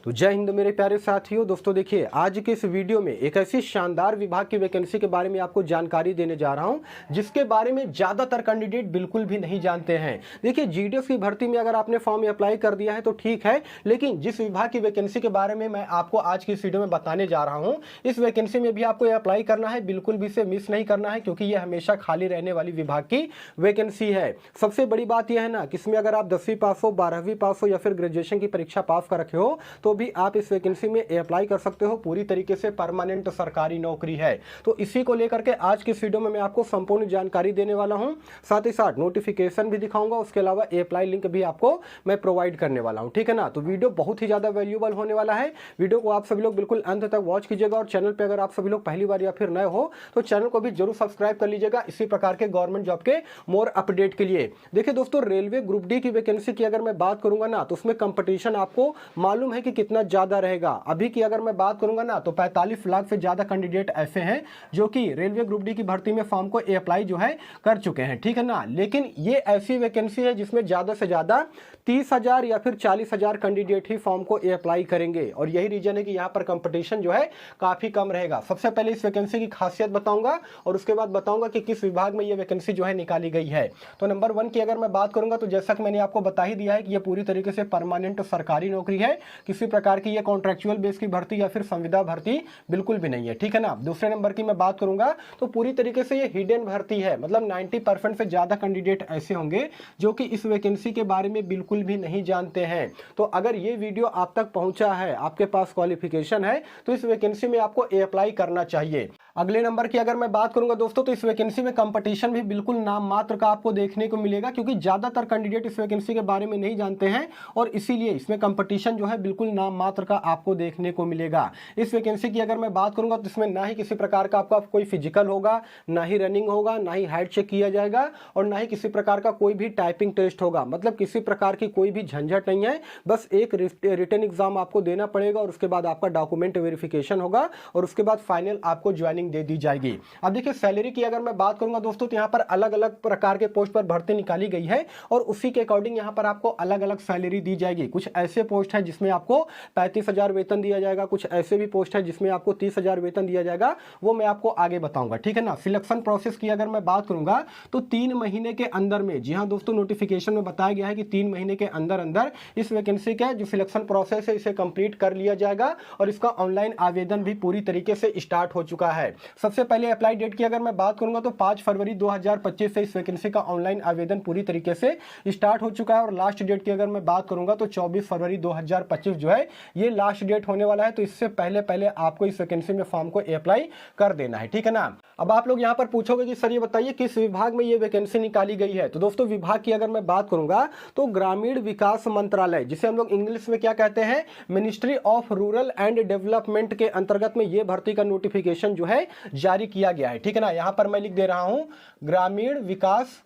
तो जय हिंद मेरे प्यारे साथियों। दोस्तों देखिए, आज के इस वीडियो में एक ऐसी शानदार विभाग की वैकेंसी के बारे में आपको जानकारी देने जा रहा हूं जिसके बारे में ज़्यादातर कैंडिडेट बिल्कुल भी नहीं जानते हैं। देखिए, जीडीएस की भर्ती में अगर आपने फॉर्म अप्लाई कर दिया है तो ठीक है, लेकिन जिस विभाग की वैकेंसी के बारे में मैं आपको आज की इस वीडियो में बताने जा रहा हूँ, इस वैकेंसी में भी आपको अप्लाई करना है, बिल्कुल भी इसे मिस नहीं करना है, क्योंकि ये हमेशा खाली रहने वाली विभाग की वैकेंसी है। सबसे बड़ी बात यह है ना कि इसमें अगर आप 10वीं पास हो, 12वीं पास हो या फिर ग्रेजुएशन की परीक्षा पास कर रखे हो तो भी आप इस वैकेंसी में अप्लाई कर सकते हो। पूरी तरीके से परमानेंट सरकारी नौकरी है। तो इसी को लेकर के आज के इस वीडियो में मैं आपको संपूर्ण जानकारी देने वाला हूं, साथ ही साथ नोटिफिकेशन भी दिखाऊंगा, उसके अलावा अप्लाई लिंक भी आपको मैं प्रोवाइड करने वाला हूं। ठीक है ना। तो वीडियो बहुत ही ज्यादा वैल्यूएबल होने वाला है। वीडियो को आप सभी लोग बिल्कुल अंत तक वॉच कीजिएगा, और चैनल पर अगर आप सभी लोग पहली बार या फिर नए हो तो चैनल को भी जरूर सब्सक्राइब कर लीजिएगा, इसी प्रकार के गवर्नमेंट जॉब के मोर अपडेट के लिए। देखिए दोस्तों, रेलवे ग्रुप डी की वैकेंसी की अगर मैं बात करूंगा ना तो उसमें कंपटीशन आपको मालूम है कि कितना ज्यादा रहेगा। अभी की अगर मैं बात करूंगा ना तो 45 लाख से ज्यादा कैंडिडेट ऐसे हैं जो कि रेलवे ग्रुप डी की भर्ती में फॉर्म को अप्लाई जो है कर चुके हैं। ठीक है ना। लेकिन ये ऐसी वैकेंसी है जिसमें ज्यादा से ज्यादा 30,000 या फिर 40,000 कैंडिडेट ही फॉर्म को अप्लाई करेंगे, और यही रीजन है कि यहाँ पर कंपटीशन जो है काफी कम रहेगा। सबसे पहले इस वैकेंसी की खासियत बताऊंगा और उसके बाद बताऊंगा कि किस विभाग में ये वैकेंसी जो है निकाली गई है। तो नंबर 1 की अगर मैं बात करूंगा तो जैसा कि मैंने आपको बता ही दिया है कि ये पूरी तरीके से परमानेंट सरकारी नौकरी है, किसी प्रकार की ये कॉन्ट्रैक्चुअल बेस की भर्ती या फिर संविदा भर्ती बिल्कुल भी नहीं है। ठीक है ना। दूसरे नंबर की मैं बात करूंगा तो पूरी तरीके से ये हिडन भर्ती है, मतलब 90% से ज्यादा कैंडिडेट ऐसे होंगे जो कि इस वैकेंसी के बारे में बिल्कुल भी नहीं जानते हैं। तो अगर ये वीडियो आप तक पहुंचा है, आपके पास क्वालिफिकेशन है, तो इस वैकेंसी में आपको अप्लाई करना चाहिए। अगले नंबर की अगर मैं बात करूंगा दोस्तों तो इस वैकेंसी में कंपटीशन भी बिल्कुल नाम मात्र का आपको देखने को मिलेगा, क्योंकि ज्यादातर कैंडिडेट इस वैकेंसी के बारे में नहीं जानते हैं और इसीलिए इसमें कंपटीशन जो है बिल्कुल नाम मात्र का आपको देखने को मिलेगा। इस वैकेंसी की अगर मैं बात करूंगा तो इसमें ना ही किसी प्रकार का आपका कोई फिजिकल होगा, ना ही रनिंग होगा, ना ही हाइट चेक किया जाएगा, और ना ही किसी प्रकार का कोई भी टाइपिंग टेस्ट होगा। मतलब किसी प्रकार की कोई भी झंझट नहीं है, बस एक रिटन एग्जाम आपको देना पड़ेगा और उसके बाद आपका डॉक्यूमेंट वेरिफिकेशन होगा और उसके बाद फाइनल आपको ज्वाइनिंग दे दी जाएगी। अब देखिए, सैलरी की अगर मैं बात करूंगा दोस्तों तो यहाँ पर अलग अलग प्रकार के पोस्ट पर भर्ती निकाली गई है और उसी के अकॉर्डिंग यहाँ पर आपको अलग अलग सैलरी दी जाएगी। कुछ ऐसे पोस्ट है जिसमें आपको 35,000 वेतन दिया जाएगा, कुछ ऐसे भी पोस्ट है जिसमें आपको 30,000 वेतन दिया जाएगा, वो मैं आपको आगे बताऊंगा। ठीक है ना। सिलेक्शन प्रोसेस की अगर मैं बात करूंगा तो 3 महीने के अंदर में, जी हाँ दोस्तों, नोटिफिकेशन में बताया गया है कि 3 महीने के अंदर अंदर इस वैकेंसी का जो सिलेक्शन प्रोसेस है इसे कंप्लीट कर लिया जाएगा, और इसका ऑनलाइन आवेदन भी पूरी तरीके से स्टार्ट हो चुका है। सबसे पहले अप्लाई डेट की अगर मैं बात करूंगा तो 5 फरवरी 2025 से इस वैकेंसी का ऑनलाइन आवेदन पूरी तरीके से स्टार्ट हो चुका है, और लास्ट डेट की अगर मैं बात करूंगा तो 24 फरवरी 2025 जो है ये लास्ट डेट होने वाला है। तो इससे पहले पहले आपको इस वैकेंसी में फॉर्म को अप्लाई कर देना है। ठीक है ना। अब आप लोग यहाँ पर पूछोगे कि सर ये बताइए किस विभाग में ये वैकेंसी निकाली गई है। तो दोस्तों, विभाग की अगर मैं बात करूंगा तो ग्रामीण विकास मंत्रालय, जिसे हम लोग इंग्लिश में क्या कहते हैं, ministry of rural and development के अंतर्गत में ये भर्ती का नोटिफिकेशन जो है जारी किया गया है। ठीक है ना। यहां पर मैं लिख दे रहा हूं, ग्रामीण विकास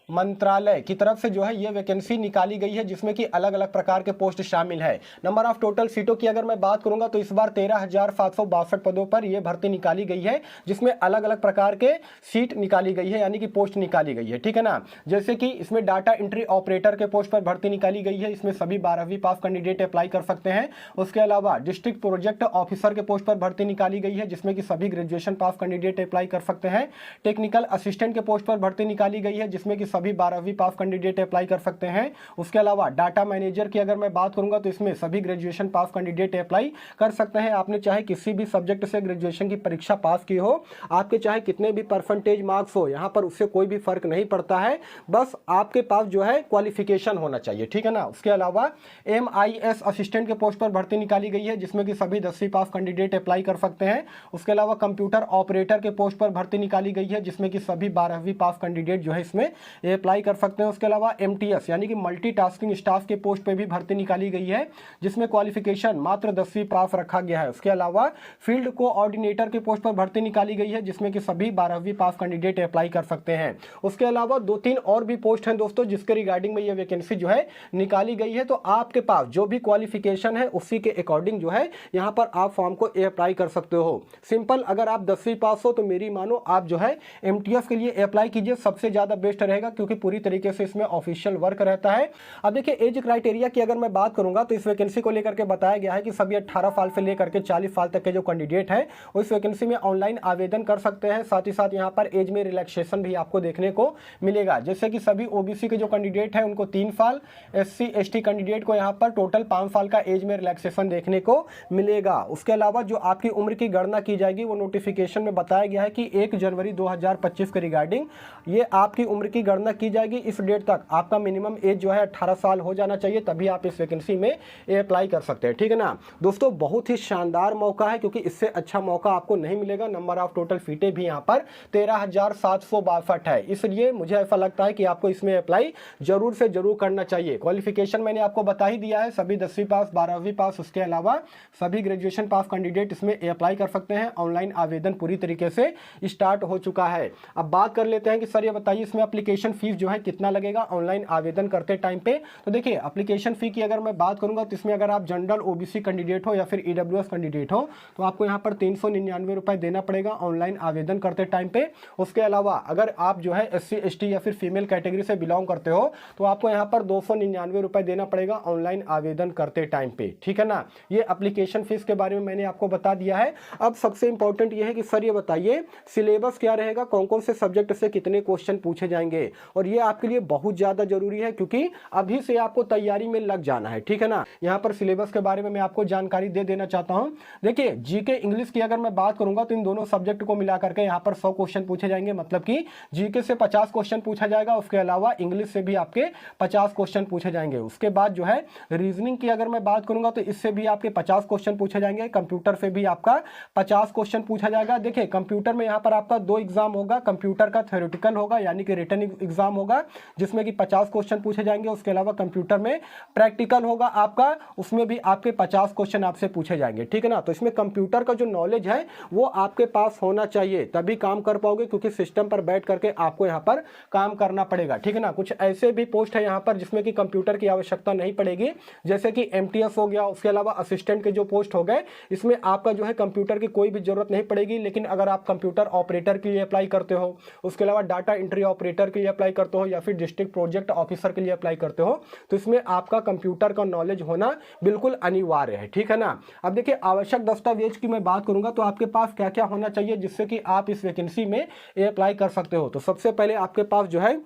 मंत्रालय की तरफ से जो है ये वैकेंसी निकाली गई है, जिसमें कि अलग अलग प्रकार के पोस्ट शामिल है। नंबर ऑफ टोटल सीटों की अगर मैं बात करूंगा तो इस बार 13,762 पदों पर यह भर्ती निकाली गई है, जिसमें अलग अलग प्रकार के सीट निकाली गई है, यानी कि पोस्ट निकाली गई है। ठीक है ना। जैसे कि इसमें डाटा एंट्री ऑपरेटर के पोस्ट पर भर्ती निकाली गई है, इसमें सभी 12वीं पास कैंडिडेट अप्लाई कर सकते हैं। उसके अलावा डिस्ट्रिक्ट प्रोजेक्ट ऑफिसर के पोस्ट पर भर्ती निकाली गई है, जिसमें कि सभी ग्रेजुएशन पास कैंडिडेट अप्लाई कर सकते हैं। टेक्निकल असिस्टेंट के पोस्ट पर भर्ती निकाली गई है, जिसमें कि सभी 12वीं पास कैंडिडेट अप्लाई कर सकते हैं। उसके अलावा डाटा मैनेजर की अगर मैं बात करूंगा तो इसमें सभी ग्रेजुएशन पास कैंडिडेट अप्लाई कर सकते हैं। आपने चाहे किसी भी सब्जेक्ट से ग्रेजुएशन की परीक्षा पास की हो, आपके चाहे कितने भी परसेंटेज मार्क्स हो, यहां पर उससे कोई भी फर्क नहीं पड़ता है, बस आपके पास जो है क्वालिफिकेशन होना चाहिए। ठीक है ना। उसके अलावा MIS असिस्टेंट के पोस्ट पर भर्ती निकाली गई है, जिसमें कि सभी 10वीं पास कैंडिडेट अप्लाई कर सकते हैं। उसके अलावा कंप्यूटर ऑपरेटर के पोस्ट पर भर्ती निकाली गई है, जिसमें कि सभी 12वीं पास कैंडिडेट जो है इसमें अप्लाई कर सकते हैं। उसके अलावा MTS यानी कि मल्टीटास्किंग स्टाफ के पोस्ट पे भी भर्ती निकाली गई है, जिसमें क्वालिफिकेशन मात्र 10वीं पास रखा गया है। उसके अलावा फील्ड कोऑर्डिनेटर के पोस्ट पर भर्ती निकाली गई है, जिसमें कि सभी 12वीं पास कैंडिडेट अप्लाई कर सकते हैं। उसके अलावा 2-3 और भी पोस्ट हैं दोस्तों, जिसके रिगार्डिंग में ये वैकेंसी जो है निकाली गई है। तो आपके पास जो भी क्वालिफिकेशन है उसी के अकॉर्डिंग जो है यहाँ पर आप फॉर्म को अप्लाई कर सकते हो। सिंपल, अगर आप 10वीं पास हो तो मेरी मानो आप जो है MTS के लिए अप्लाई कीजिए, सबसे ज्यादा बेस्ट रहेगा, क्योंकि पूरी तरीके से इसमें ऑफिशियल वर्क रहता है। अब देखिए एज क्राइटेरिया की अगर मैं बात करूंगा तो इस वैकेंसी को लेकर के बताया गया है कि सभी 18 साल से लेकर के 40 साल तक के जो कैंडिडेट है वो इस वैकेंसी में ऑनलाइन आवेदन कर सकते हैं। साथ ही साथ यहाँ पर एज में रिलैक्सेशन भी आपको देखने को मिलेगा, जैसे कि सभी ओबीसी के जो कैंडिडेट है उनको 3 साल, SC ST कैंडिडेट को यहाँ पर टोटल 5 साल का एज में रिलैक्सेशन देखने को मिलेगा। उसके अलावा जो आपकी उम्र की गणना की जाएगी वो नोटिफिकेशन में बताया गया है कि 1 जनवरी 2025 के रिगार्डिंग ये आपकी उम्र की गणना की जाएगी। इस डेट तक आपका मिनिमम एज जो है 18 साल हो जाना चाहिए, तभी आप इस वैकेंसी में अप्लाई कर सकते हैं। ठीक है ना दोस्तों, बहुत ही शानदार मौका है क्योंकि इससे अच्छा मौका आपको नहीं मिलेगा। नंबर ऑफ टोटल सीटें भी यहाँ पर 13,762 है, इसलिए मुझे ऐसा लगता है कि आपको इसमें अप्लाई जरूर से जरूर करना चाहिए। क्वालिफिकेशन मैंने आपको बता ही दिया है, सभी 10वीं पास 12वीं पास, उसके अलावा सभी ग्रेजुएशन पास कैंडिडेट इसमें अप्लाई कर सकते हैं। ऑनलाइन आवेदन पूरी तरीके से स्टार्ट हो चुका है। अब बात कर लेते हैं कि सर ये बताइए इसमें एप्लीकेशन फीस जो है कितना लगेगा ऑनलाइन आवेदन करते टाइम पे। तो देखिए एप्लीकेशन फी की अगर मैं बात करूंगा तो इसमें अगर आप जनरल ओबीसी कैंडिडेट हो या फिर ईडब्ल्यूएस कैंडिडेट हो तो आपको यहाँ पर 399 रुपए देना पड़ेगा ऑनलाइन आवेदन करते टाइम पे। उसके अलावा अगर आप जो है SC ST या फिर फीमेल कैटेगरी से बिलोंग करते हो तो आपको यहाँ पर 299 रुपए देना पड़ेगा ऑनलाइन आवेदन करते टाइम पे। ठीक है ना, ये एप्लीकेशन फीस के बारे में मैंने आपको बता दिया है। अब सबसे इंपॉर्टेंट ये है कि सर ये बताइए सिलेबस क्या रहेगा, कौन कौन से सब्जेक्ट से कितने क्वेश्चन पूछे जाएंगे, और ये आपके लिए बहुत ज्यादा जरूरी है क्योंकि अभी से आपको तैयारी में लग जाना है। ठीक है ना, यहाँ पर सिलेबस के बारे में मैं आपको जानकारी दे देना चाहता हूँ। देखिए जीके इंग्लिश की अगर मैं बात करूंगा तो इन दोनों सब्जेक्ट को मिलाकर के यहाँ पर 100 क्वेश्चन पूछे जाएंगे, मतलब कि जीके से 50 क्वेश्चन पूछा जाएगा, उसके अलावा इंग्लिश से भी आपके 50 क्वेश्चन पूछे जाएंगे। उसके बाद जो है रीजनिंग की अगर मैं बात करूंगा तो इससे भी आपके 50 क्वेश्चन पूछे जाएंगे, कंप्यूटर से भी आपका 50 क्वेश्चन पूछा जाएगा। देखिए कंप्यूटर में यहाँ पर आपका 2 एग्जाम होगा, कंप्यूटर का थ्योरेटिकल होगा यानी कि रिटन एग्जाम होगा जिसमें कि 50 क्वेश्चन पूछे जाएंगे। उसके अलावा कंप्यूटर में प्रैक्टिकल होगा आपका, उसमें भी आपके 50 क्वेश्चन आपसे पूछे जाएंगे। ठीक है ना, तो इसमें कंप्यूटर का जो नॉलेज है वो आपके पास होना चाहिए, तभी काम कर पाओगे, क्योंकि सिस्टम पर बैठ करके आपको यहाँ पर काम करना पड़ेगा। ठीक है ना, कुछ ऐसे भी पोस्ट है यहाँ पर जिसमें कि कंप्यूटर की आवश्यकता नहीं पड़ेगी, जैसे कि MTS हो गया, उसके अलावा असिस्टेंट के जो पोस्ट हो गए इसमें आपका जो है कंप्यूटर की कोई भी जरूरत नहीं पड़ेगी। लेकिन अगर आप कंप्यूटर ऑपरेटर के लिए अप्लाई करते हो, उसके अलावा डाटा एंट्री ऑपरेटर के लिए अप्लाई करते हो या फिर डिस्ट्रिक्ट प्रोजेक्ट ऑफिसर के लिए अप्लाई करते हो तो इसमें आपका कंप्यूटर का नॉलेज होना बिल्कुल अनिवार्य है। ठीक है ना, अब देखिए आवश्यक दस्तावेज की मैं बात करूंगा तो आपके पास क्या क्या होना चाहिए जिससे कि आप इस वैकेंसी में अप्लाई कर सकते हो। तो सबसे पहले आपके पास जो है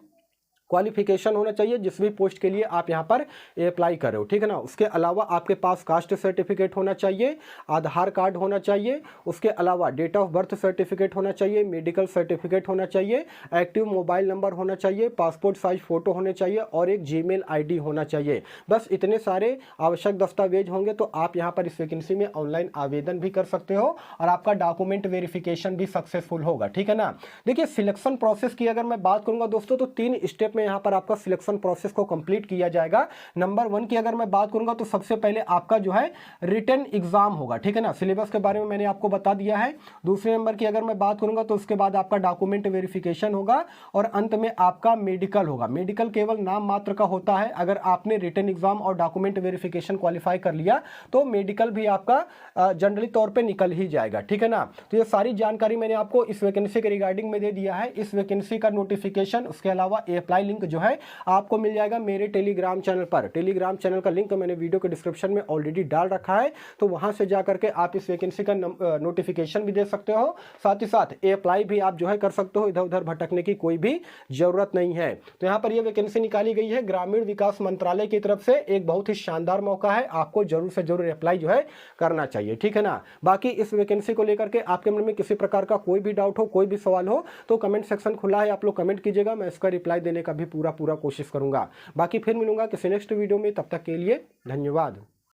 क्वालिफिकेशन होना चाहिए जिस भी पोस्ट के लिए आप यहाँ पर अप्लाई कर रहे हो। ठीक है ना, उसके अलावा आपके पास कास्ट सर्टिफिकेट होना चाहिए, आधार कार्ड होना चाहिए, उसके अलावा डेट ऑफ बर्थ सर्टिफिकेट होना चाहिए, मेडिकल सर्टिफिकेट होना चाहिए, एक्टिव मोबाइल नंबर होना चाहिए, पासपोर्ट साइज फोटो होने चाहिए और एक जीमेल ID होना चाहिए। बस इतने सारे आवश्यक दस्तावेज होंगे तो आप यहाँ पर इस वैकेंसी में ऑनलाइन आवेदन भी कर सकते हो और आपका डॉक्यूमेंट वेरिफिकेशन भी सक्सेसफुल होगा। ठीक है ना, देखिए सिलेक्शन प्रोसेस की अगर मैं बात करूंगा दोस्तों तो 3 स्टेप में यहाँ पर आपका सिलेक्शन प्रोसेस को कंप्लीट किया जाएगा। नंबर 1 की अगर मैं बात करूंगा तो सबसे पहले आपका जो है रिटन एग्जाम होगा। ठीक है ना, सिलेबस के बारे में मैंने आपको बता दिया है। दूसरे नंबर की अगर मैं बात करूंगा तो उसके बाद आपका डॉक्यूमेंट वेरिफिकेशन होगा और अंत में आपका मेडिकल होगा। मेडिकल केवल नाम मात्र का होता है, अगर आपने रिटन एग्जाम और डॉक्यूमेंट वेरिफिकेशन क्वालिफाई कर लिया तो मेडिकल भी आपका जनरली तौर पे निकल ही जाएगा। ठीक है ना, तो ये सारी जानकारी मैंने आपको इस वैकेंसी के रिगार्डिंग में दे दिया है। इस वैकेंसी का नोटिफिकेशन उसके अलावा अप्लाई लिंक जो है आपको मिल जाएगा मेरे टेलीग्राम चैनल पर। टेलीग्राम चैनल का लिंक मैंने वीडियो के डिस्क्रिप्शन में ऑलरेडी डाल रखा है, तो वहां से जाकर के आप इस वैकेंसी का नोटिफिकेशन भी दे सकते हो, साथ ही साथ अप्लाई भी आप जो है कर सकते हो। इधर उधर भटकने की कोई भी जरूरत नहीं है। तो यहाँ पर यह वैकेंसी निकाली गई है ग्रामीण विकास मंत्रालय की तरफ से, एक बहुत ही शानदार मौका है, आपको जरूर से जरूर अप्लाई जो है करना चाहिए। ठीक है ना, बाकी इस वैकेंसी को लेकर के आपके मन में किसी प्रकार का कोई भी डाउट हो, कोई भी सवाल हो तो कमेंट सेक्शन खुला है, आप लोग कमेंट कीजिएगा, मैं इसका रिप्लाई देने का भी पूरा कोशिश करूंगा। बाकी फिर मिलूंगा किसी नेक्स्ट वीडियो में, तब तक के लिए धन्यवाद।